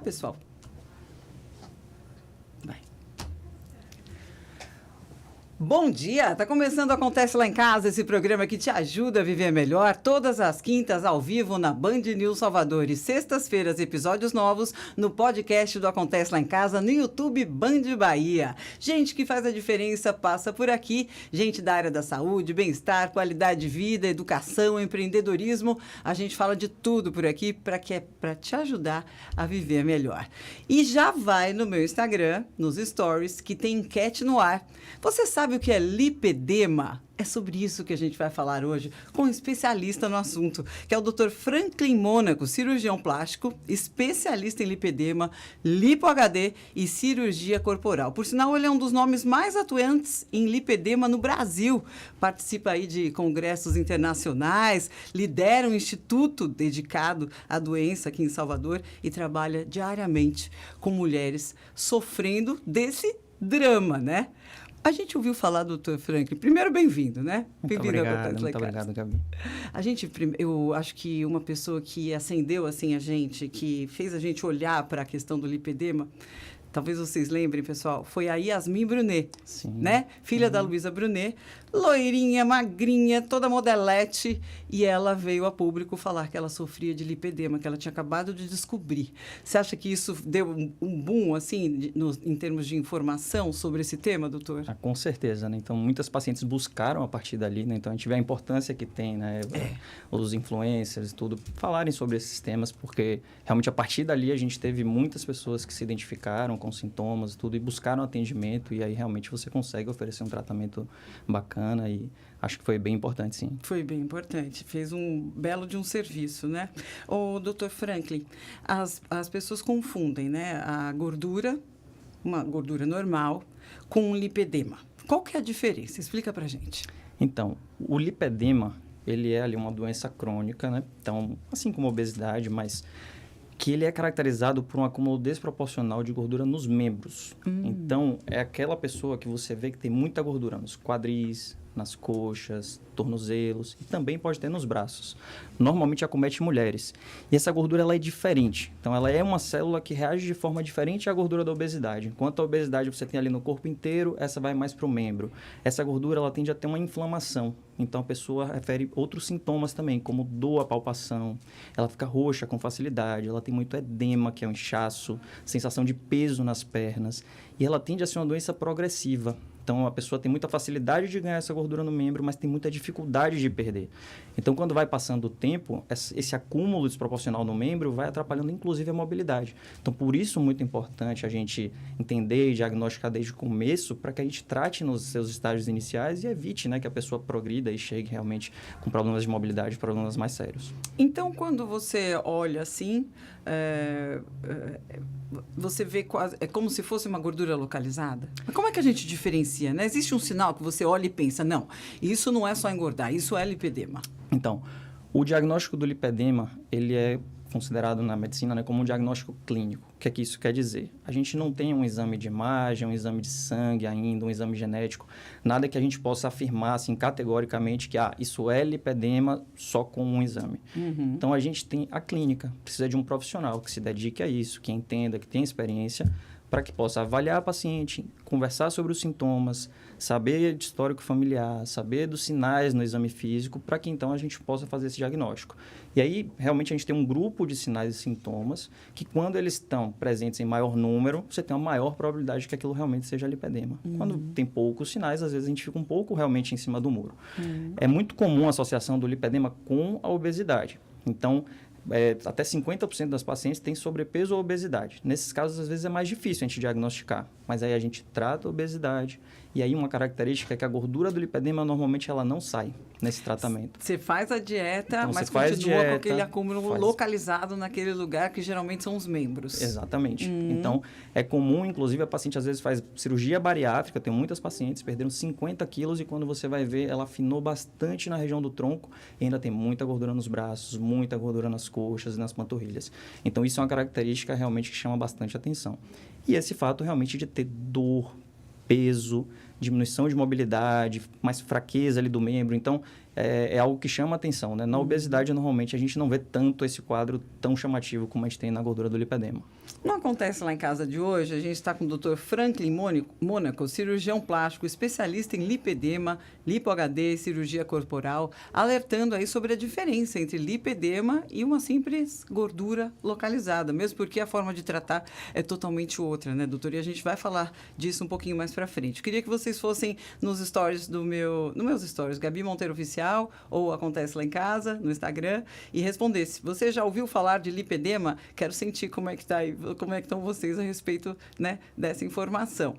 pessoal? Vai. Bom dia! Tá começando o Acontece Lá em Casa, esse programa que te ajuda a viver melhor, todas as quintas ao vivo na Band News Salvador e sextas-feiras episódios novos no podcast do Acontece Lá em Casa no YouTube Band Bahia. Gente que faz a diferença passa por aqui, gente da área da saúde, bem-estar, qualidade de vida, educação, empreendedorismo. A gente fala de tudo por aqui para te ajudar a viver melhor. E já vai no meu Instagram, nos stories, que tem enquete no ar. Você sabe o que é lipedema? É sobre isso que a gente vai falar hoje com um especialista no assunto, que é o Dr. Franklin Mônaco, cirurgião plástico, especialista em lipedema, lipo-HD e cirurgia corporal. Por sinal, ele é um dos nomes mais atuantes em lipedema no Brasil. Participa aí de congressos internacionais, lidera um instituto dedicado à doença aqui em Salvador e trabalha diariamente com mulheres sofrendo desse drama, né? A gente ouviu falar do Dr. Franklin. Primeiro, bem-vindo, né? Bem-vindo ao Acontece Lá em Casa. Muito obrigado, Gabi. Eu acho que uma pessoa que acendeu assim a gente, que fez a gente olhar para a questão do lipedema, talvez vocês lembrem, pessoal, foi a Yasmin Brunet, Sim. né? Filha da Luísa Brunet, loirinha, magrinha, toda modelete, e ela veio a público falar que ela sofria de lipedema, que ela tinha acabado de descobrir. Você acha que isso deu um boom, assim, em termos de informação sobre esse tema, doutor? Com certeza, né? Então, muitas pacientes buscaram a partir dali, né? Então, a gente vê a importância que tem, né? Os influencers e tudo, falarem sobre esses temas, porque realmente a partir dali a gente teve muitas pessoas que se identificaram com sintomas e tudo, e buscaram atendimento, e aí realmente você consegue oferecer um tratamento bacana, e acho que foi bem importante, sim. Foi bem importante, fez um belo de um serviço, né? O Dr. Franklin, as pessoas confundem, né, a gordura, uma gordura normal, com um lipedema. Qual que é a diferença? Explica pra gente. Então, o lipedema, ele é ali uma doença crônica, né? Então, assim como a obesidade, mas que ele é caracterizado por um acúmulo desproporcional de gordura nos membros. Então, é aquela pessoa que você vê que tem muita gordura nos quadris, nas coxas, tornozelos e também pode ter nos braços. Normalmente acomete mulheres. E essa gordura ela é diferente. Então, ela é uma célula que reage de forma diferente à gordura da obesidade. Enquanto a obesidade você tem ali no corpo inteiro, essa vai mais para o membro. Essa gordura ela tende a ter uma inflamação. Então, a pessoa refere outros sintomas também, como dor à palpação. Ela fica roxa com facilidade. Ela tem muito edema, que é um inchaço, sensação de peso nas pernas. E ela tende a ser uma doença progressiva. Então, a pessoa tem muita facilidade de ganhar essa gordura no membro, mas tem muita dificuldade de perder. Então, quando vai passando o tempo, esse acúmulo desproporcional no membro vai atrapalhando, inclusive, a mobilidade. Então, por isso, muito importante a gente entender e diagnosticar desde o começo, para que a gente trate nos seus estágios iniciais e evite, né, que a pessoa progrida e chegue realmente com problemas de mobilidade, problemas mais sérios. Então, quando você olha assim, você vê quase, é como se fosse uma gordura localizada? Mas como é que a gente diferencia, né? Existe um sinal que você olha e pensa, não, isso não é só engordar, isso é lipedema. Então, o diagnóstico do lipedema, ele é considerado na medicina, né, como um diagnóstico clínico. O que é que isso quer dizer? A gente não tem um exame de imagem, um exame de sangue ainda, um exame genético, nada que a gente possa afirmar assim, categoricamente que isso é lipedema só com um exame. Então, a gente tem a clínica, precisa de um profissional que se dedique a isso, que entenda, que tenha experiência, para que possa avaliar a paciente, conversar sobre os sintomas, saber de histórico familiar, saber dos sinais no exame físico, para que então a gente possa fazer esse diagnóstico. E aí, realmente, a gente tem um grupo de sinais e sintomas que, quando eles estão presentes em maior número, você tem uma maior probabilidade de que aquilo realmente seja lipedema. Quando tem poucos sinais, às vezes a gente fica um pouco realmente em cima do muro. É muito comum a associação do lipedema com a obesidade. Então, até 50% das pacientes têm sobrepeso ou obesidade. Nesses casos, às vezes, é mais difícil a gente diagnosticar. Mas aí a gente trata a obesidade. E aí uma característica é que a gordura do lipedema, normalmente, ela não sai nesse tratamento. Você faz a dieta, então, mas continua com aquele acúmulo localizado naquele lugar, que geralmente são os membros. Exatamente. Então, é comum, inclusive, a paciente às vezes faz cirurgia bariátrica. Tem muitas pacientes, perderam 50 quilos e quando você vai ver, ela afinou bastante na região do tronco e ainda tem muita gordura nos braços, muita gordura nas coxas e nas panturrilhas. Então, isso é uma característica realmente que chama bastante atenção. E esse fato realmente de ter dor, peso, diminuição de mobilidade, mais fraqueza ali do membro. Então, é algo que chama atenção, né? Na obesidade, normalmente, a gente não vê tanto esse quadro tão chamativo como a gente tem na gordura do lipedema. Não acontece lá em casa de hoje, a gente está com o Dr. Franklin Mônaco, cirurgião plástico, especialista em lipedema, lipo-HD e cirurgia corporal, alertando aí sobre a diferença entre lipedema e uma simples gordura localizada, mesmo porque a forma de tratar é totalmente outra, né, doutor? E a gente vai falar disso um pouquinho mais para frente. Eu queria que vocês fossem nos stories nos meus stories, Gabi Monteiro Oficial, ou Acontece Lá em Casa, no Instagram, e respondesse. Você já ouviu falar de lipedema? Quero sentir como é que está aí, como é que estão vocês a respeito, né, dessa informação.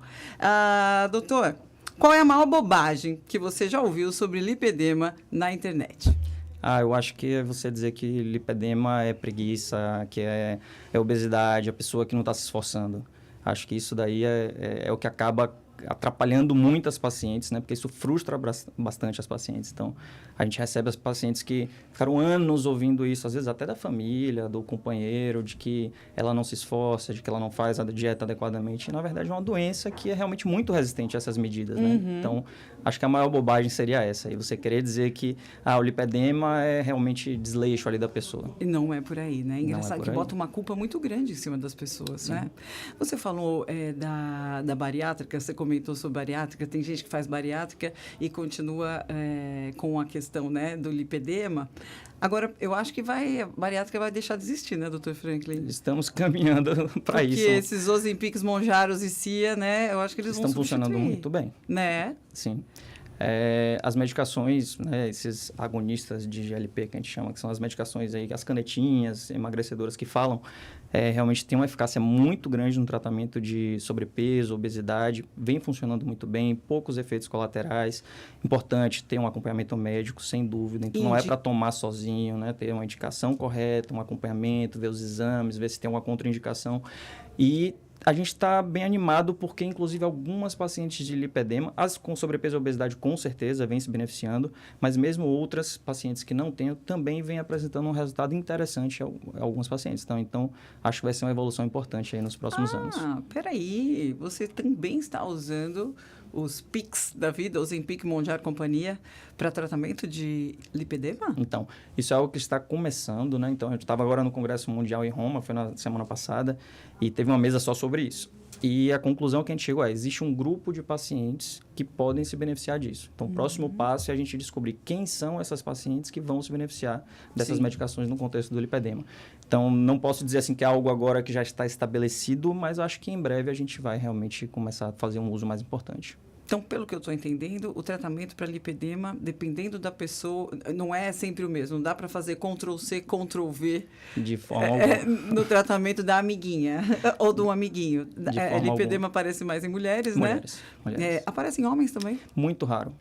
Doutor, qual é a maior bobagem que você já ouviu sobre lipedema na internet? Eu acho que é você dizer que lipedema é preguiça, que é obesidade, a pessoa que não está se esforçando. Acho que isso daí é o que acaba atrapalhando muitas pacientes, né? Porque isso frustra bastante as pacientes. Então, a gente recebe as pacientes que ficaram anos ouvindo isso, às vezes até da família, do companheiro, de que ela não se esforça, de que ela não faz a dieta adequadamente. E, na verdade, é uma doença que é realmente muito resistente a essas medidas, né? Então, acho que a maior bobagem seria essa. E você querer dizer que o lipedema é realmente desleixo ali da pessoa. E não é por aí, né? Engraçado que aí. Bota uma culpa muito grande em cima das pessoas, Sim. né? Você falou da bariátrica, você comentou sobre bariátrica, tem gente que faz bariátrica e continua com a questão, né, do lipedema. Agora, eu acho que a bariátrica vai deixar de existir, né, doutor Franklin? Estamos caminhando para isso. Porque esses Ozempics, Monjaros e Cia, né, eu acho que eles estão funcionando muito bem. Né? Sim. As medicações, né, esses agonistas de GLP que a gente chama, que são as medicações aí, as canetinhas emagrecedoras que falam, realmente tem uma eficácia muito grande no tratamento de sobrepeso, obesidade, vem funcionando muito bem, poucos efeitos colaterais. Importante ter um acompanhamento médico, sem dúvida. Então, não é para tomar sozinho, né? Ter uma indicação correta, um acompanhamento, ver os exames, ver se tem uma contraindicação. E a gente está bem animado porque, inclusive, algumas pacientes de lipedema, as com sobrepeso e obesidade, com certeza, vêm se beneficiando, mas mesmo outras pacientes que não têm, também vêm apresentando um resultado interessante a alguns pacientes. Então, acho que vai ser uma evolução importante aí nos próximos anos. Peraí, você também está usando os PICs da vida, os Ozempic, Mounjaro Companhia, para tratamento de lipedema? Então, isso é algo que está começando, né? Então, eu estava agora no Congresso Mundial em Roma, foi na semana passada, e teve uma mesa só sobre isso. E a conclusão que a gente chegou existe um grupo de pacientes que podem se beneficiar disso. Então, o próximo passo é a gente descobrir quem são essas pacientes que vão se beneficiar dessas medicações no contexto do lipedema. Então, não posso dizer assim que é algo agora que já está estabelecido, mas acho que em breve a gente vai realmente começar a fazer um uso mais importante. Então, pelo que eu estou entendendo, o tratamento para lipedema, dependendo da pessoa, não é sempre o mesmo. Não dá para fazer Ctrl-C, Ctrl-V de forma alguma. No tratamento da amiguinha ou do amiguinho. Lipedema alguma. Aparece mais em mulheres, Mulheres. Aparece em homens também? Muito raro.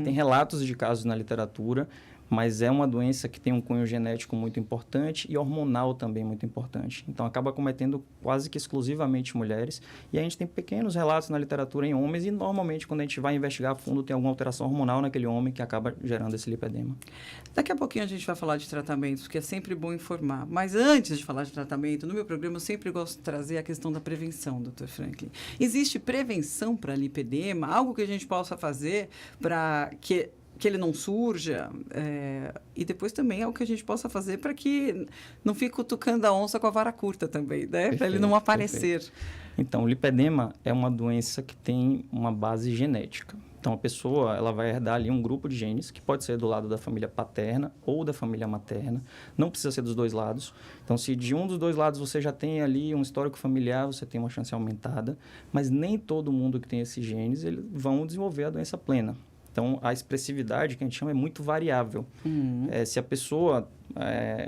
Tem relatos de casos na literatura, mas é uma doença que tem um cunho genético muito importante e hormonal também muito importante. Então, acaba cometendo quase que exclusivamente mulheres. E a gente tem pequenos relatos na literatura em homens e, normalmente, quando a gente vai investigar a fundo, tem alguma alteração hormonal naquele homem que acaba gerando esse lipedema. Daqui a pouquinho a gente vai falar de tratamentos, porque é sempre bom informar. Mas antes de falar de tratamento, no meu programa eu sempre gosto de trazer a questão da prevenção, Dr. Franklin. Existe prevenção para lipedema? Algo que a gente possa fazer para que ele não surja, e depois também é o que a gente possa fazer para que não fique cutucando a onça com a vara curta também, né? Para ele não aparecer. Perfeito. Então, o lipedema é uma doença que tem uma base genética. Então, a pessoa ela vai herdar ali um grupo de genes, que pode ser do lado da família paterna ou da família materna. Não precisa ser dos dois lados. Então, se de um dos dois lados você já tem ali um histórico familiar, você tem uma chance aumentada. Mas nem todo mundo que tem esses genes eles vão desenvolver a doença plena. Então, a expressividade, que a gente chama, é muito variável. Se a pessoa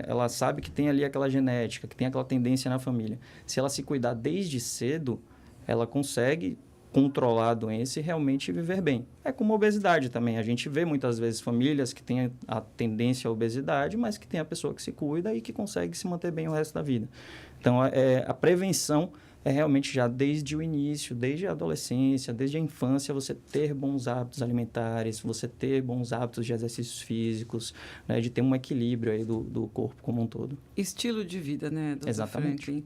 ela sabe que tem ali aquela genética, que tem aquela tendência na família, se ela se cuidar desde cedo, ela consegue controlar a doença e realmente viver bem. É como a obesidade também. A gente vê muitas vezes famílias que têm a tendência à obesidade, mas que tem a pessoa que se cuida e que consegue se manter bem o resto da vida. Então, a prevenção é realmente já desde o início, desde a adolescência, desde a infância, você ter bons hábitos alimentares, você ter bons hábitos de exercícios físicos, né, de ter um equilíbrio aí do corpo como um todo. Estilo de vida, né, Dr. Exatamente. Franklin?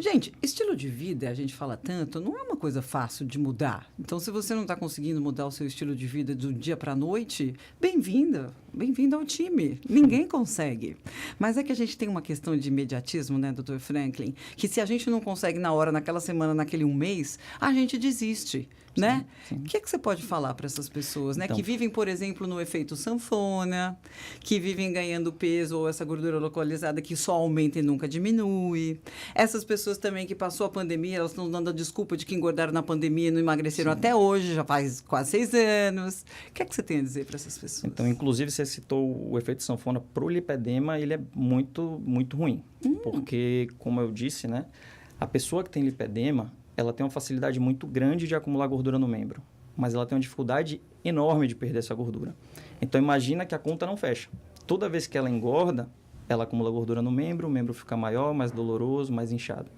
Gente, estilo de vida, a gente fala tanto, não é uma coisa fácil de mudar. Então, se você não está conseguindo mudar o seu estilo de vida do dia para a noite, bem-vindo ao time. Ninguém consegue. Mas é que a gente tem uma questão de imediatismo, né, Dr. Franklin? Que se a gente não consegue na hora, naquela semana, naquele um mês, a gente desiste. Né? Sim. O que é que você pode falar para essas pessoas, né? Então, Que vivem, por exemplo, no efeito sanfona, que vivem ganhando peso ou essa gordura localizada que só aumenta e nunca diminui. Essas pessoas também que passou a pandemia, elas estão dando a desculpa de que engordaram na pandemia e não emagreceram até hoje, já faz quase 6 anos. O que é que você tem a dizer para essas pessoas? Então, inclusive, você citou o efeito sanfona para o lipedema, ele é muito, muito ruim. Porque, como eu disse, né? A pessoa que tem lipedema, ela tem uma facilidade muito grande de acumular gordura no membro, mas ela tem uma dificuldade enorme de perder essa gordura. Então, imagina que a conta não fecha. Toda vez que ela engorda, ela acumula gordura no membro, o membro fica maior, mais doloroso, mais inchado.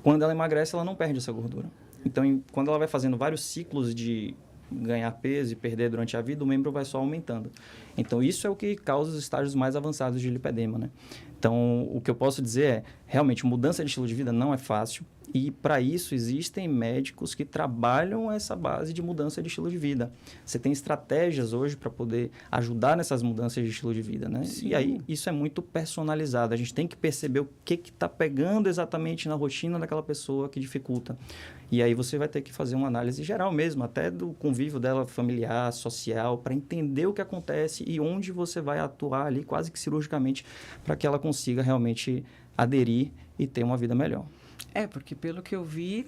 Quando ela emagrece, ela não perde essa gordura. Então, quando ela vai fazendo vários ciclos de ganhar peso e perder durante a vida, o membro vai só aumentando. Então, isso é o que causa os estágios mais avançados de lipedema, né? Então, o que eu posso dizer é, realmente, mudança de estilo de vida não é fácil. E, para isso, existem médicos que trabalham essa base de mudança de estilo de vida. Você tem estratégias hoje para poder ajudar nessas mudanças de estilo de vida, né? Sim. E aí, isso é muito personalizado. A gente tem que perceber o que está pegando exatamente na rotina daquela pessoa que dificulta. E aí, você vai ter que fazer uma análise geral mesmo, até do convívio dela familiar, social, para entender o que acontece e onde você vai atuar ali, quase que cirurgicamente, para que ela consiga realmente aderir e ter uma vida melhor. Porque pelo que eu vi,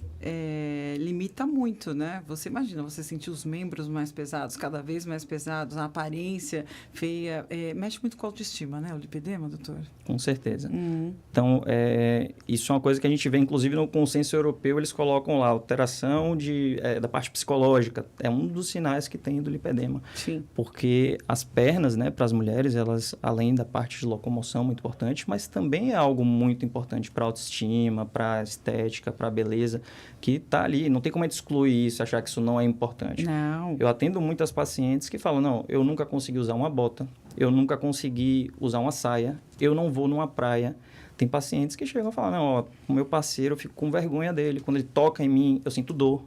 limita muito, né? Você imagina, você sentir os membros mais pesados, cada vez mais pesados, a aparência feia, mexe muito com a autoestima, né? O lipedema, doutor? Com certeza. Então, isso é uma coisa que a gente vê, inclusive, no consenso europeu, eles colocam lá, alteração da parte psicológica. É um dos sinais que tem do lipedema. Sim. Porque as pernas, né, para as mulheres, elas, além da parte de locomoção, muito importante, mas também é algo muito importante para a autoestima, para a estética, para a beleza, que está ali. Não tem como a gente excluir isso, achar que isso não é importante. Não. Eu atendo muitas pacientes que falam, não, eu nunca consegui usar uma bota, eu nunca consegui usar uma saia, eu não vou numa praia. Tem pacientes que chegam a falar, não, ó, o meu parceiro, eu fico com vergonha dele, quando ele toca em mim, eu sinto dor.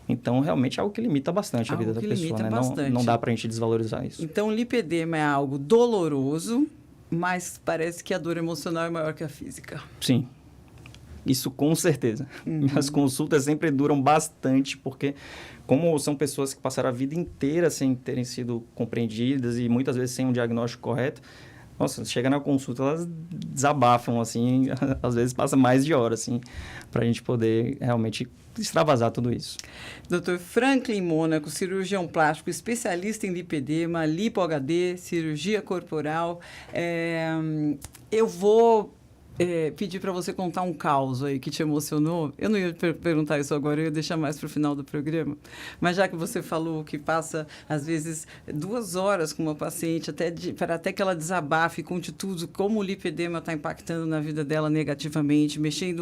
Então, realmente é algo que limita bastante a vida da pessoa, né? Não dá pra gente desvalorizar isso. Então, o lipedema é algo doloroso, mas parece que a dor emocional é maior que a física. Sim. Isso com certeza. Minhas consultas sempre duram bastante, porque como são pessoas que passaram a vida inteira sem terem sido compreendidas e muitas vezes sem um diagnóstico correto, nossa, chega na consulta, elas desabafam, assim, às vezes passa mais de hora, assim, para a gente poder realmente extravasar tudo isso. Dr. Franklin Mônaco, cirurgião plástico, especialista em lipedema, lipo-HD, cirurgia corporal. Eu vou pedir para você contar um caos aí que te emocionou. Eu não ia perguntar isso agora, eu ia deixar mais para o final do programa. Mas já que você falou que passa, às vezes, 2 horas com uma paciente, até que ela desabafe, conte tudo, como o lipedema está impactando na vida dela negativamente,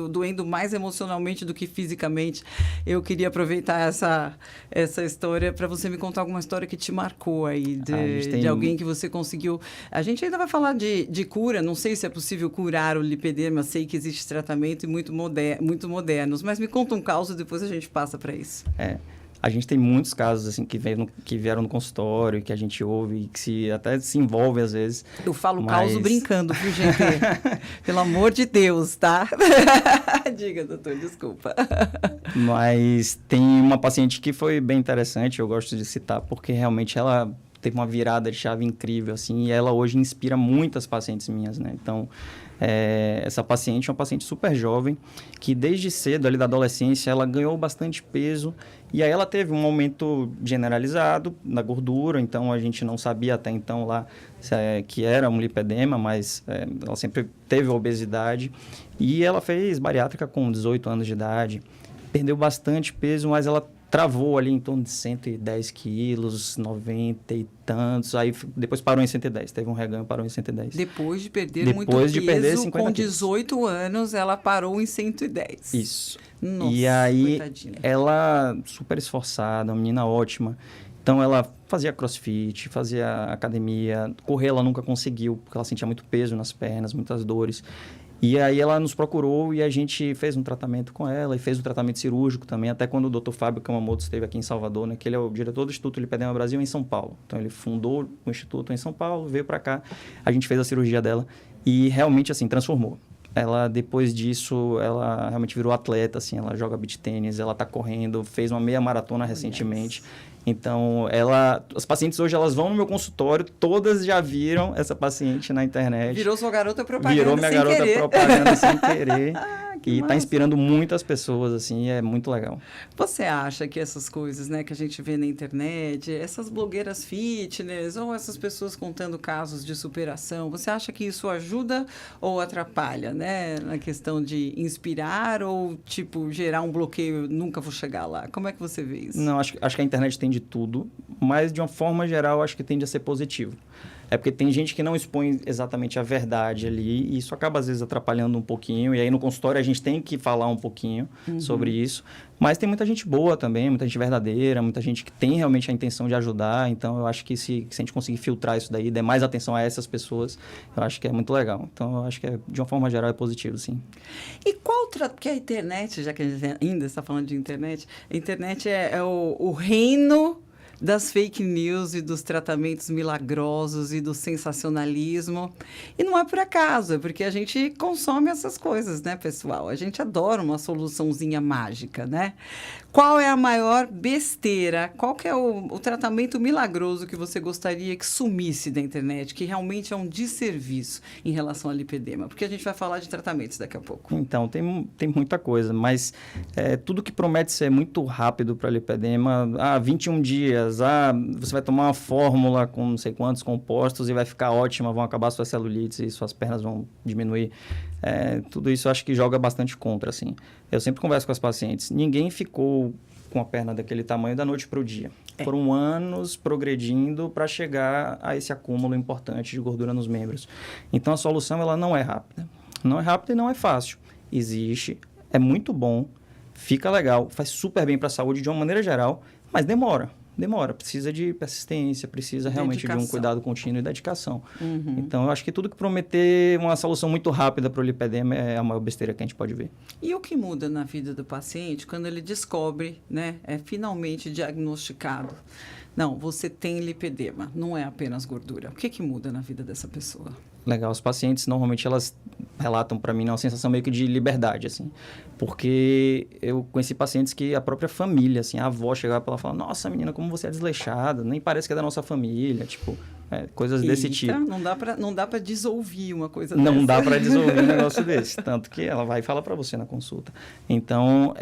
doendo mais emocionalmente do que fisicamente. Eu queria aproveitar essa história para você me contar alguma história que te marcou aí, de alguém que você conseguiu. A gente ainda vai falar de cura, não sei se é possível curar o lipedema, sei que existe tratamento e muito modernos, mas me conta um caso e depois a gente passa para isso. A gente tem muitos casos assim que vieram no consultório, que a gente ouve, que até se envolve às vezes. Eu falo caso brincando, viu, gente? Pelo amor de Deus, tá? Diga, doutor, desculpa. Mas tem uma paciente que foi bem interessante, eu gosto de citar, porque realmente ela teve uma virada de chave incrível, assim, e ela hoje inspira muitas pacientes minhas, né? Então, essa paciente é uma paciente super jovem, que desde cedo, ali da adolescência, ela ganhou bastante peso, e aí ela teve um aumento generalizado na gordura, então a gente não sabia até então lá que era um lipedema, mas ela sempre teve obesidade, e ela fez bariátrica com 18 anos de idade, perdeu bastante peso, mas ela travou ali em torno de 110 quilos, 90 e tantos, aí depois parou em 110, teve um reganho, parou em 110. Depois de perder muito peso, com 18 quilos. Anos, ela parou em 110. Isso. Nossa, e aí, coitadinha. Ela, super esforçada, uma menina ótima, então ela fazia crossfit, fazia academia, correr ela nunca conseguiu, porque ela sentia muito peso nas pernas, muitas dores. E aí ela nos procurou e a gente fez um tratamento com ela e fez um tratamento cirúrgico também, até quando o Dr. Fábio Kamamoto esteve aqui em Salvador, né, que ele é o diretor do Instituto Lipedema Brasil em São Paulo. Então ele fundou o Instituto em São Paulo, veio para cá, a gente fez a cirurgia dela e realmente assim transformou. Ela, depois disso, ela realmente virou atleta, assim, ela joga beach tênis, ela tá correndo, fez uma meia maratona recentemente. Então, as pacientes hoje, elas vão no meu consultório, todas já viram essa paciente na internet. Virou sua garota propaganda Virou minha garota propaganda sem querer. E massa. tá inspirando muitas pessoas, assim, e é muito legal. Você acha que essas coisas, né, que a gente vê na internet, essas blogueiras fitness, ou essas pessoas contando casos de superação, você acha que isso ajuda ou atrapalha, né, na questão de inspirar ou, tipo, gerar um bloqueio, nunca vou chegar lá? Como é que você vê isso? Não, acho que a internet tem de tudo, mas de uma forma geral, acho que tende a ser positivo. É porque tem gente que não expõe exatamente a verdade ali, e isso acaba, às vezes, atrapalhando um pouquinho. E aí, no consultório, a gente tem que falar um pouquinho sobre isso. Mas tem muita gente boa também, muita gente verdadeira, muita gente que tem realmente a intenção de ajudar. Então, eu acho que se a gente conseguir filtrar isso daí, der mais atenção a essas pessoas, eu acho que é muito legal. Então, eu acho que, de uma forma geral, é positivo, sim. E porque a internet, já que a gente ainda está falando de internet, a internet é o reino das fake news e dos tratamentos milagrosos e do sensacionalismo. E não é por acaso, é porque a gente consome essas coisas, né, pessoal? A gente adora uma soluçãozinha mágica, né? Qual é a maior besteira? Qual que é o tratamento milagroso que você gostaria que sumisse da internet, que realmente é um desserviço em relação ao lipedema? Porque a gente vai falar de tratamentos daqui a pouco. Então, tem muita coisa, mas tudo que promete ser muito rápido para lipedema, 21 dias, você vai tomar uma fórmula com não sei quantos compostos e vai ficar ótima, vão acabar suas celulites e suas pernas vão diminuir. Tudo isso eu acho que joga bastante contra, assim. Eu sempre converso com as pacientes. Ninguém ficou com a perna daquele tamanho da noite para o dia. Foram anos progredindo para chegar a esse acúmulo importante de gordura nos membros. Então, a solução ela não é rápida. Não é rápida e não é fácil. Existe, é muito bom, fica legal, faz super bem para a saúde de uma maneira geral, mas demora. Precisa de persistência, precisa realmente de um cuidado contínuo e dedicação. Então, eu acho que tudo que prometer uma solução muito rápida para o lipedema é a maior besteira que a gente pode ver. E o que muda na vida do paciente quando ele descobre, né, é finalmente diagnosticado? Não, você tem lipedema, não é apenas gordura. O que muda na vida dessa pessoa? Legal, os pacientes, normalmente, elas relatam para mim uma sensação meio que de liberdade, assim. Porque eu conheci pacientes que a própria família, assim, a avó chegava para ela e falava, nossa, menina, como você é desleixada, nem parece que é da nossa família, tipo, coisas desse tipo. Não dá para desouvir uma coisa dessa. Não dá para desouvir um negócio desse, tanto que ela vai falar para você na consulta. Então,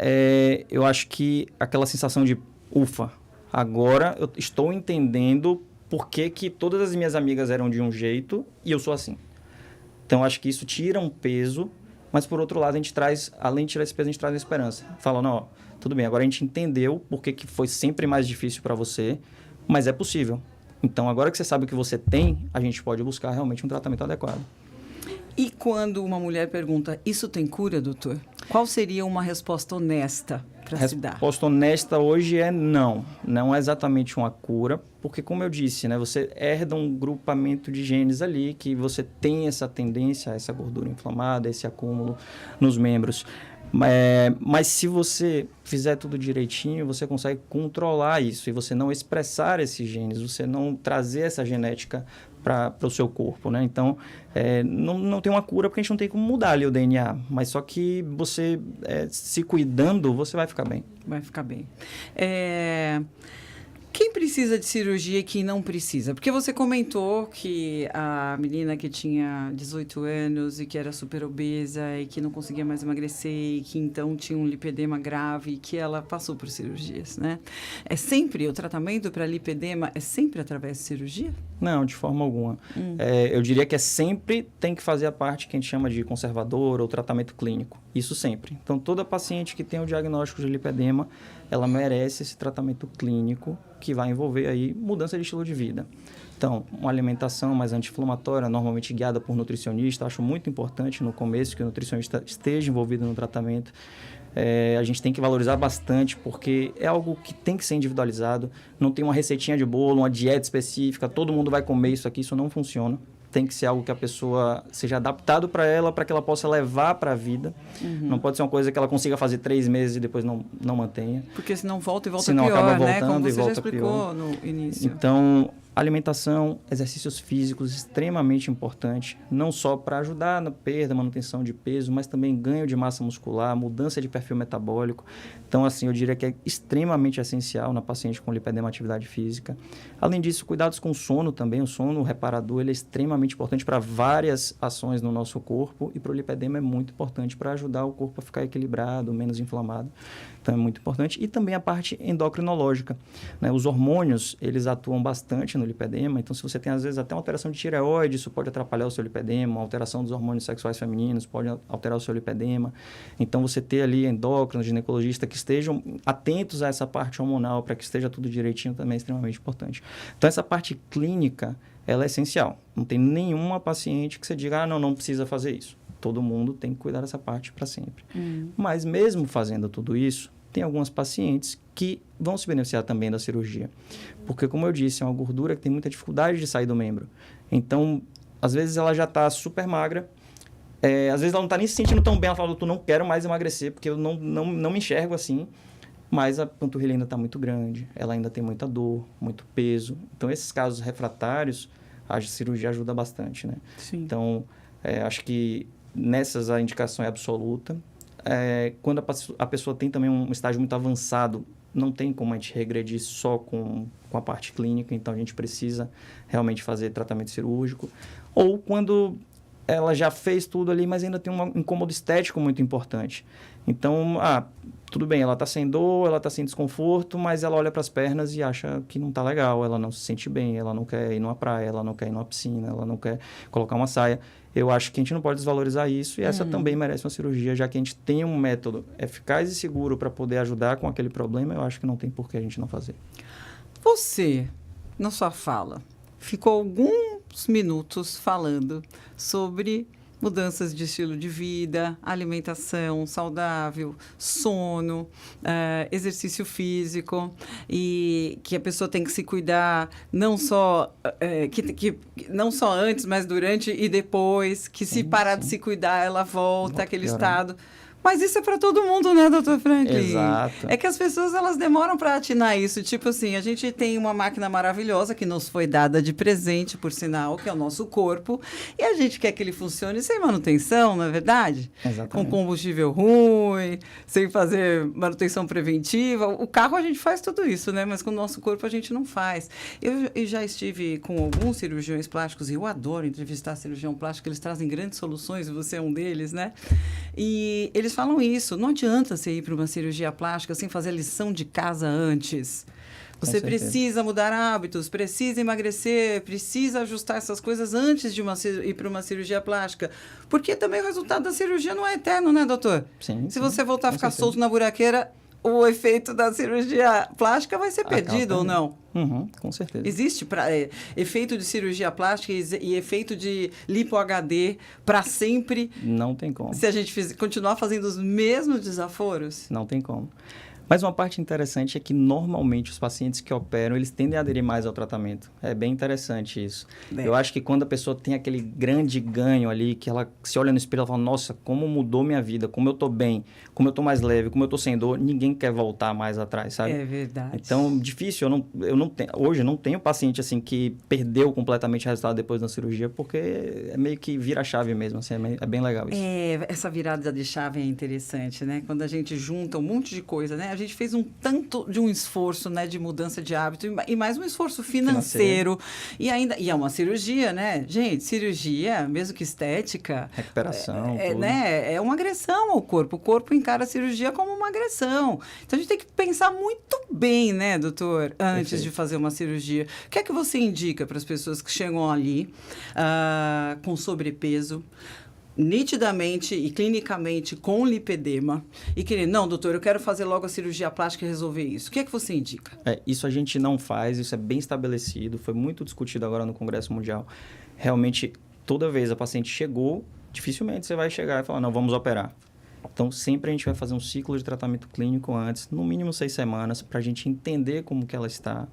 eu acho que aquela sensação de, ufa, agora eu estou entendendo por que todas as minhas amigas eram de um jeito e eu sou assim. Então, acho que isso tira um peso, mas, por outro lado, a gente traz, além de tirar esse peso, a gente traz a esperança. Fala, não, tudo bem, agora a gente entendeu por que foi sempre mais difícil para você, mas é possível. Então, agora que você sabe o que você tem, a gente pode buscar realmente um tratamento adequado. E quando uma mulher pergunta, isso tem cura, doutor? Qual seria uma resposta honesta para se dar? A resposta honesta hoje é não. Não é exatamente uma cura, porque, como eu disse, né, você herda um grupamento de genes ali que você tem essa tendência a essa gordura inflamada, esse acúmulo nos membros. Mas se você fizer tudo direitinho, você consegue controlar isso e você não expressar esses genes, você não trazer essa genética para o seu corpo, né? Então, não tem uma cura porque a gente não tem como mudar ali o DNA, mas só que você se cuidando, você vai ficar bem. Vai ficar bem. Quem precisa de cirurgia e quem não precisa? Porque você comentou que a menina que tinha 18 anos e que era super obesa e que não conseguia mais emagrecer e que então tinha um lipedema grave e que ela passou por cirurgias, né? O tratamento para lipedema é sempre através de cirurgia? Não, de forma alguma. Eu diria que sempre tem que fazer a parte que a gente chama de conservador ou tratamento clínico. Isso sempre. Então, toda paciente que tem o diagnóstico de lipedema, ela merece esse tratamento clínico que vai envolver aí mudança de estilo de vida. Então, uma alimentação mais anti-inflamatória, normalmente guiada por nutricionista, acho muito importante no começo que o nutricionista esteja envolvido no tratamento. A gente tem que valorizar bastante, porque é algo que tem que ser individualizado. Não tem uma receitinha de bolo, uma dieta específica, todo mundo vai comer isso aqui, isso não funciona. tem que ser algo que a pessoa seja adaptado para ela, para que ela possa levar para a vida. Não pode ser uma coisa que ela consiga fazer 3 meses e depois não mantenha. Porque senão volta e volta senão pior, acaba né? Como voltando e você já volta explicou pior. no início. Então, alimentação, exercícios físicos, extremamente importante, não só para ajudar na perda, manutenção de peso, mas também ganho de massa muscular, mudança de perfil metabólico. Então, assim, eu diria que é extremamente essencial na paciente com lipedema atividade física. Além disso, cuidados com o sono também. O sono reparador ele é extremamente importante para várias ações no nosso corpo e para o lipedema é muito importante para ajudar o corpo a ficar equilibrado, menos inflamado. Então, é muito importante. E também a parte endocrinológica, né? Os hormônios, eles atuam bastante no lipedema. Então, se você tem, às vezes, até uma alteração de tireoide, isso pode atrapalhar o seu lipedema. Uma alteração dos hormônios sexuais femininos pode alterar o seu lipedema. Então, você ter ali endócrino, ginecologista que estejam atentos a essa parte hormonal para que esteja tudo direitinho também é extremamente importante. Então, essa parte clínica, ela é essencial. Não tem nenhuma paciente que você diga, não precisa fazer isso. Todo mundo tem que cuidar dessa parte para sempre. Mas mesmo fazendo tudo isso, tem algumas pacientes que vão se beneficiar também da cirurgia. Porque, como eu disse, é uma gordura que tem muita dificuldade de sair do membro. Então, às vezes ela já está super magra, às vezes ela não está nem se sentindo tão bem, ela fala, doutor, não quero mais emagrecer, porque eu não me enxergo assim, mas a panturrilha ainda está muito grande, ela ainda tem muita dor, muito peso. Então, esses casos refratários, a cirurgia ajuda bastante, né? Sim. Então, acho que nessas a indicação é absoluta. Quando a pessoa tem também um estágio muito avançado, não tem como a gente regredir só com a parte clínica, então a gente precisa realmente fazer tratamento cirúrgico. Ou quando ela já fez tudo ali, mas ainda tem um incômodo estético muito importante. Então, tudo bem, ela está sem dor, ela está sem desconforto, mas ela olha para as pernas e acha que não está legal, ela não se sente bem, ela não quer ir numa praia, ela não quer ir numa piscina, ela não quer colocar uma saia. Eu acho que a gente não pode desvalorizar isso e essa também merece uma cirurgia, já que a gente tem um método eficaz e seguro para poder ajudar com aquele problema, eu acho que não tem por que a gente não fazer. Você, na sua fala, ficou alguns minutos falando sobre mudanças de estilo de vida, alimentação saudável, sono, exercício físico, e que a pessoa tem que se cuidar não só, não só antes, mas durante e depois, que se parar de se cuidar, ela volta àquele estado. Mas isso é para todo mundo, né, doutor Franklin? Exato. É que as pessoas, elas demoram para atinar isso. Tipo assim, a gente tem uma máquina maravilhosa que nos foi dada de presente, por sinal, que é o nosso corpo. E a gente quer que ele funcione sem manutenção, não é verdade? Exatamente. Com combustível ruim, sem fazer manutenção preventiva. O carro a gente faz tudo isso, né? Mas com o nosso corpo a gente não faz. Eu já estive com alguns cirurgiões plásticos, e eu adoro entrevistar cirurgião plástico, eles trazem grandes soluções, você é um deles, né? E eles falam isso, não adianta você ir para uma cirurgia plástica sem fazer a lição de casa antes. Você precisa mudar hábitos, precisa emagrecer, precisa ajustar essas coisas antes de ir para uma cirurgia plástica. Porque também o resultado da cirurgia não é eterno, né, doutor? Sim. Se você voltar a ficar solto na buraqueira, o efeito da cirurgia plástica vai ser perdido ou não? Com certeza. Existe efeito de cirurgia plástica e efeito de lipo-HD para sempre? Não tem como. Se a gente continuar fazendo os mesmos desaforos? Não tem como. Mas uma parte interessante é que, normalmente, os pacientes que operam, eles tendem a aderir mais ao tratamento. É bem interessante isso. Eu acho que quando a pessoa tem aquele grande ganho ali, que ela se olha no espelho e fala, nossa, como mudou minha vida, como eu tô bem, como eu tô mais leve, como eu tô sem dor, ninguém quer voltar mais atrás, sabe? É verdade. Então, difícil. Hoje eu não tenho paciente, assim, que perdeu completamente o resultado depois da cirurgia, porque é meio que vira a chave mesmo, assim, é bem legal isso. Essa virada de chave é interessante, né? Quando a gente junta um monte de coisa, né? A gente fez um tanto de um esforço, né, de mudança de hábito e mais um esforço financeiro. E é uma cirurgia, né? Gente, cirurgia, mesmo que estética... Recuperação, tudo. Né? É uma agressão ao corpo. O corpo encara a cirurgia como uma agressão. Então, a gente tem que pensar muito bem, né, doutor, antes de fazer uma cirurgia. O que é que você indica para as pessoas que chegam ali com sobrepeso, nitidamente e clinicamente com lipedema e querer, não, doutor, eu quero fazer logo a cirurgia plástica e resolver isso. O que é que você indica? Isso a gente não faz, isso é bem estabelecido, foi muito discutido agora no Congresso Mundial. Realmente, toda vez a paciente chegou, dificilmente você vai chegar e falar, não, vamos operar. Então, sempre a gente vai fazer um ciclo de tratamento clínico antes, no mínimo 6 semanas, para a gente entender como que ela está,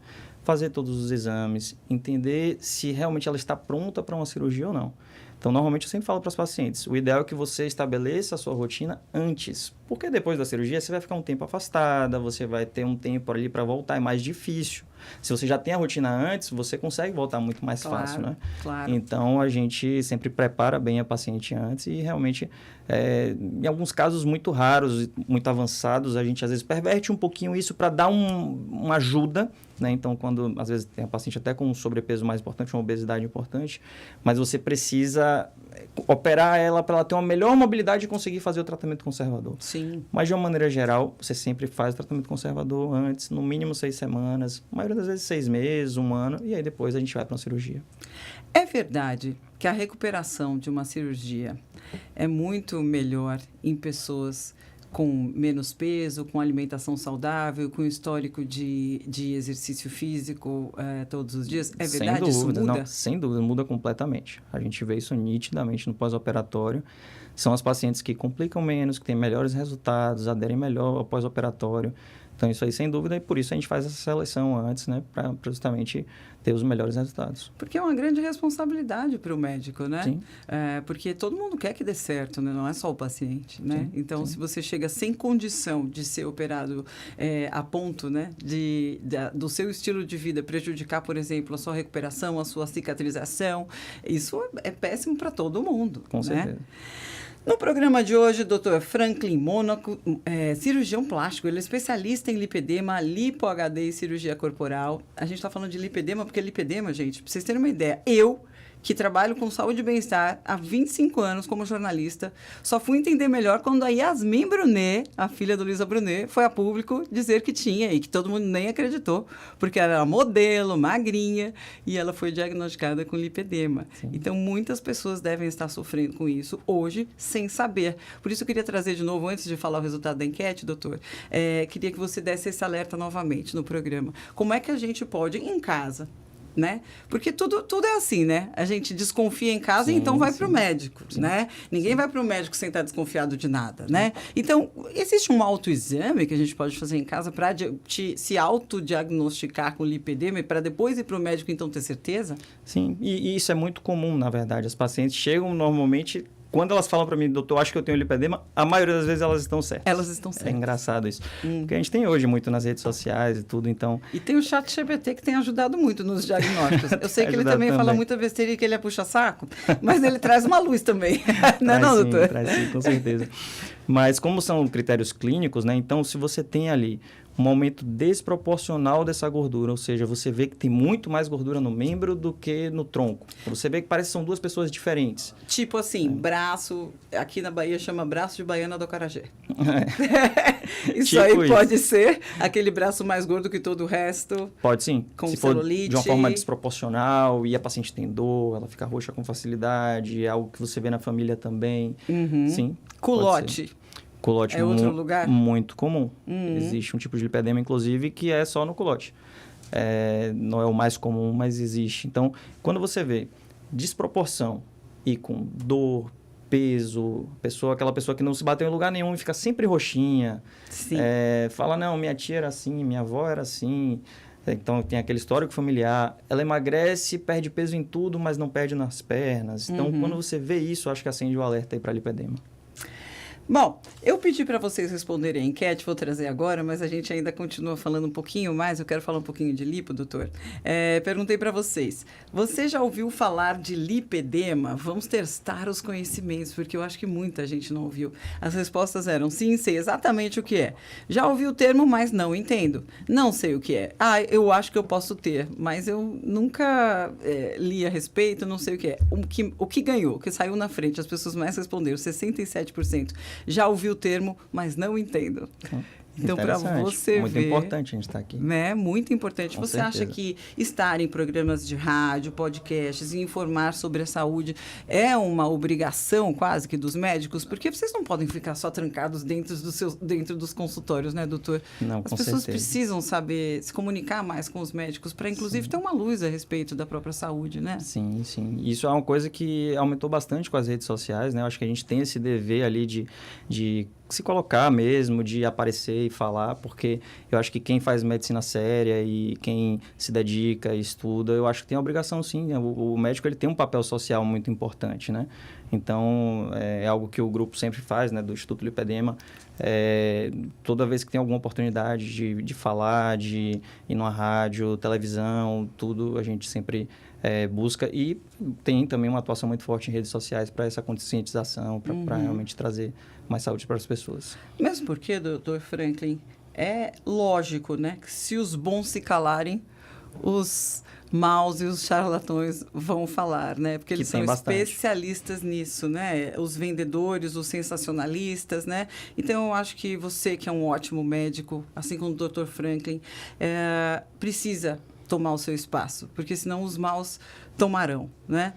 fazer todos os exames, entender se realmente ela está pronta para uma cirurgia ou não. Então, normalmente, eu sempre falo para os pacientes, o ideal é que você estabeleça a sua rotina antes, porque depois da cirurgia você vai ficar um tempo afastada, você vai ter um tempo ali para voltar, é mais difícil. Se você já tem a rotina antes, você consegue voltar muito mais fácil, né? Claro. Então, a gente sempre prepara bem a paciente antes e realmente, em alguns casos muito raros, muito avançados, a gente às vezes perverte um pouquinho isso para dar uma ajuda, né? Então, quando às vezes tem a paciente até com um sobrepeso mais importante, uma obesidade importante, mas você precisa operar ela para ela ter uma melhor mobilidade e conseguir fazer o tratamento conservador. Sim. Mas, de uma maneira geral, você sempre faz o tratamento conservador antes, no mínimo 6 semanas, a maioria das vezes 6 meses, 1 ano, e aí depois a gente vai para uma cirurgia. É verdade que a recuperação de uma cirurgia é muito melhor em pessoas com menos peso, com alimentação saudável, com histórico de exercício físico todos os dias? É verdade? Sem dúvida, isso muda? não, sem dúvida, muda completamente. A gente vê isso nitidamente no pós-operatório. São as pacientes que complicam menos, que têm melhores resultados, aderem melhor ao pós-operatório. Então, isso aí, sem dúvida, e por isso a gente faz essa seleção antes, né? Para justamente ter os melhores resultados. Porque é uma grande responsabilidade para o médico, né? Sim. Porque todo mundo quer que dê certo, né? Não é só o paciente, né? Sim, então, sim. se você chega sem condição de ser operado a ponto, né? Do seu estilo de vida prejudicar, por exemplo, a sua recuperação, a sua cicatrização, isso é péssimo para todo mundo, Com né? certeza. No programa de hoje, o Dr. Franklin Mônaco, cirurgião plástico, ele é especialista em lipedema, lipo-HD e cirurgia corporal. A gente está falando de lipedema porque lipedema, gente, para vocês terem uma ideia, eu, que trabalho com saúde e bem-estar há 25 anos como jornalista, só fui entender melhor quando a Yasmin Brunet, a filha do Luísa Brunet, foi a público dizer que tinha e que todo mundo nem acreditou, porque ela era modelo, magrinha, e ela foi diagnosticada com lipedema. Sim. Então, muitas pessoas devem estar sofrendo com isso hoje, sem saber. Por isso, eu queria trazer de novo, antes de falar o resultado da enquete, doutor, queria que você desse esse alerta novamente no programa. Como é que a gente pode, em casa, né? Porque tudo é assim, né? A gente desconfia em casa e então vai para o médico, né? Ninguém vai para o médico sem estar desconfiado de nada, né? Então, existe um autoexame que a gente pode fazer em casa para se autodiagnosticar com lipedema e para depois ir para o médico então ter certeza? Sim, e isso é muito comum, na verdade. As pacientes chegam normalmente... Quando elas falam para mim, doutor, acho que eu tenho lipedema, a maioria das vezes elas estão certas. Elas estão certas. É engraçado isso. Porque a gente tem hoje muito nas redes sociais e tudo, então... E tem o ChatGPT que tem ajudado muito nos diagnósticos. Eu sei que ele também fala muita besteira e que ele é puxa-saco, mas ele traz uma luz também. Não é não, doutor? Traz sim, com certeza. Mas como são critérios clínicos, né? Então, se você tem ali um aumento desproporcional dessa gordura, ou seja, você vê que tem muito mais gordura no membro do que no tronco. Você vê que parece que são duas pessoas diferentes. Tipo assim, braço, aqui na Bahia chama braço de baiana do acarajé. Isso tipo aí pode ser aquele braço mais gordo que todo o resto. Pode sim. Com se celulite. For de uma forma desproporcional e a paciente tem dor, ela fica roxa com facilidade, é algo que você vê na família também. Sim. Culote. Culote é outro lugar? Muito comum. Existe um tipo de lipedema, inclusive, que é só no culote. Não é o mais comum, mas existe. Então, quando você vê desproporção e com dor, peso, aquela pessoa que não se bateu em lugar nenhum e fica sempre roxinha, fala, não, minha tia era assim, minha avó era assim... Então, tem aquele histórico familiar. Ela emagrece, perde peso em tudo, mas não perde nas pernas. Então, quando você vê isso, acho que acende o alerta aí para lipedema. Bom, eu pedi para vocês responderem a enquete, vou trazer agora, mas a gente ainda continua falando um pouquinho mais, eu quero falar um pouquinho de lipo, doutor. Perguntei para vocês, você já ouviu falar de lipedema? Vamos testar os conhecimentos, porque eu acho que muita gente não ouviu. As respostas eram, sim, sei exatamente o que é. Já ouvi o termo, mas não entendo. Não sei o que é. Eu acho que eu posso ter, mas eu nunca li a respeito, não sei o que é. O que ganhou, o que saiu na frente, as pessoas mais responderam, 67%. Já ouvi o termo, mas não entendo. Então, para você muito ver... Muito importante a gente estar aqui. Né? Muito importante. Com você certeza. Acha que estar em programas de rádio, podcasts e informar sobre a saúde é uma obrigação quase que dos médicos? Porque vocês não podem ficar só trancados dentro dos consultórios, né, doutor? Não, com As pessoas certeza. precisam saber se comunicar mais com os médicos para, inclusive, ter uma luz a respeito da própria saúde, né? Sim, sim. Isso é uma coisa que aumentou bastante com as redes sociais, né? Eu acho que a gente tem esse dever ali de se colocar mesmo, de aparecer e falar, porque eu acho que quem faz medicina séria e quem se dedica e estuda, eu acho que tem a obrigação, sim, né? O médico, ele tem um papel social muito importante, né? Então, é algo que o grupo sempre faz, né, do Instituto Lipedema. Toda vez que tem alguma oportunidade de falar, de ir numa rádio, televisão, tudo, a gente sempre busca. E tem também uma atuação muito forte em redes sociais para essa conscientização, para realmente trazer mais saúde para as pessoas. Mesmo porque, doutor Franklin, é lógico, né, que se os bons se calarem, os maus e os charlatões vão falar, né? Porque eles são especialistas nisso, né? Os vendedores, os sensacionalistas, né? Então, eu acho que você, que é um ótimo médico, assim como o Dr. Franklin, precisa tomar o seu espaço, porque senão os maus tomarão, né?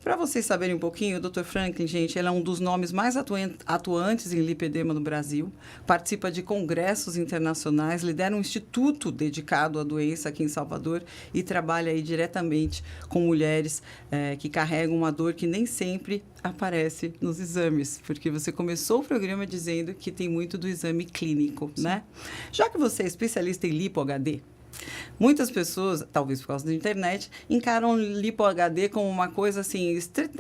Para vocês saberem um pouquinho, o Dr. Franklin, gente, ele é um dos nomes mais atuantes em lipedema no Brasil, participa de congressos internacionais, lidera um instituto dedicado à doença aqui em Salvador e trabalha aí diretamente com mulheres que carregam uma dor que nem sempre aparece nos exames, porque você começou o programa dizendo que tem muito do exame clínico, né? Já que você é especialista em lipo-HD, muitas pessoas, talvez por causa da internet, encaram lipo-HD como uma coisa assim,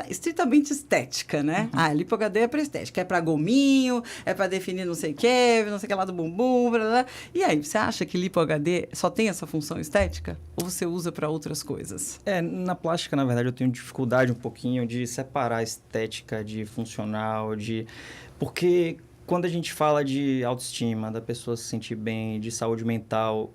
estritamente estética, né? Lipo-HD é para estética, é para gominho, é para definir não sei o que lá do bumbum, blá, blá. E aí, você acha que lipo-HD só tem essa função estética? Ou você usa para outras coisas? Na plástica, na verdade, eu tenho dificuldade um pouquinho de separar estética de funcional, porque quando a gente fala de autoestima, da pessoa se sentir bem, de saúde mental,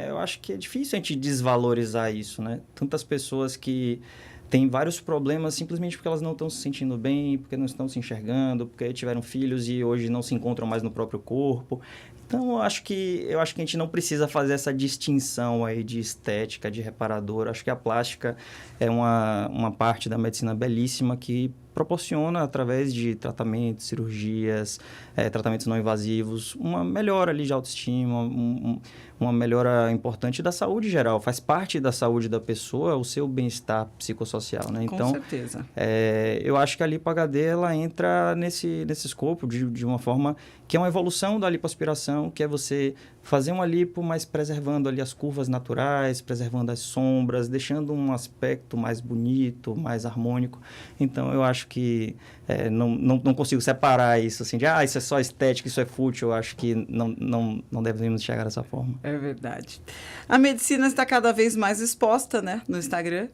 eu acho que é difícil a gente desvalorizar isso, né? Tantas pessoas que têm vários problemas simplesmente porque elas não estão se sentindo bem, porque não estão se enxergando, porque tiveram filhos e hoje não se encontram mais no próprio corpo. Então, eu acho que a gente não precisa fazer essa distinção aí de estética, de reparador. Acho que a plástica é uma parte da medicina belíssima que proporciona, através de tratamentos, cirurgias, tratamentos não invasivos, uma melhora ali de autoestima, uma melhora importante da saúde geral. Faz parte da saúde da pessoa o seu bem-estar psicossocial, né? Então, com certeza. Eu acho que a lipo-HD, ela entra nesse escopo de uma forma que é uma evolução da lipoaspiração, que é você fazer uma lipo, mas preservando ali as curvas naturais, preservando as sombras, deixando um aspecto mais bonito, mais harmônico. Então, eu acho que não consigo separar isso, assim, isso é só estética, isso é fútil. Eu acho que não devemos chegar dessa forma. É verdade. A medicina está cada vez mais exposta, né, no Instagram.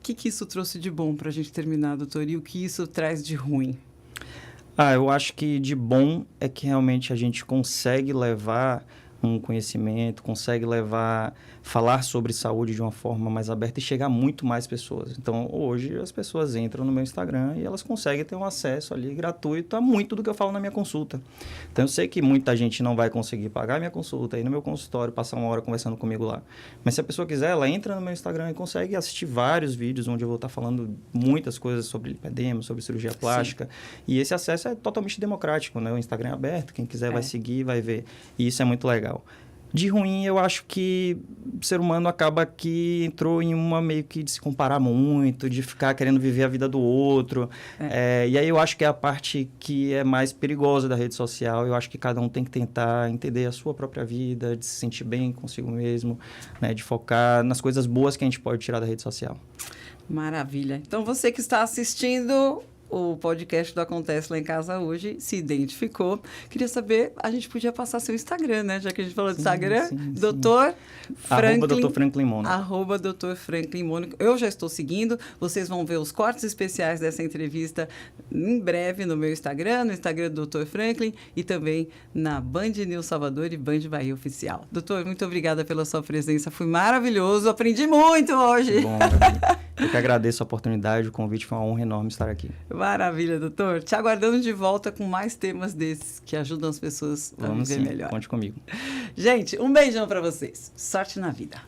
Que isso trouxe de bom para a gente terminar, doutor? E o que isso traz de ruim? Eu acho que de bom é que realmente a gente consegue levar um conhecimento, consegue falar sobre saúde de uma forma mais aberta e chegar a muito mais pessoas. Então, hoje, as pessoas entram no meu Instagram e elas conseguem ter um acesso ali gratuito a muito do que eu falo na minha consulta. Então, eu sei que muita gente não vai conseguir pagar a minha consulta, ir no meu consultório, passar uma hora conversando comigo lá. Mas se a pessoa quiser, ela entra no meu Instagram e consegue assistir vários vídeos onde eu vou estar falando muitas coisas sobre lipedema, sobre cirurgia plástica. Sim. E esse acesso é totalmente democrático, né? O Instagram é aberto, quem quiser vai seguir, vai ver. E isso é muito legal. De ruim, eu acho que o ser humano acaba que entrou em uma meio que de se comparar muito, de ficar querendo viver a vida do outro. E aí eu acho que é a parte que é mais perigosa da rede social. Eu acho que cada um tem que tentar entender a sua própria vida, de se sentir bem consigo mesmo, né? De focar nas coisas boas que a gente pode tirar da rede social. Maravilha. Então, você que está assistindo o podcast do Acontece Lá em Casa hoje, se identificou. Queria saber, a gente podia passar seu Instagram, né? Já que a gente falou do Instagram. Doutor Franklin. @Dr. Franklin Mônaco. @Dr. Franklin Mônaco. Eu já estou seguindo. Vocês vão ver os cortes especiais dessa entrevista em breve no meu Instagram, no Instagram do Dr. Franklin e também na Band News Salvador e Band Bahia Oficial. Doutor, muito obrigada pela sua presença. Foi maravilhoso. Aprendi muito hoje. Bom, eu que agradeço a oportunidade, o convite. Foi uma honra enorme estar aqui. Maravilha, doutor. Te aguardando de volta com mais temas desses que ajudam as pessoas a viver melhor. Conte comigo. Gente, um beijão para vocês. Sorte na vida.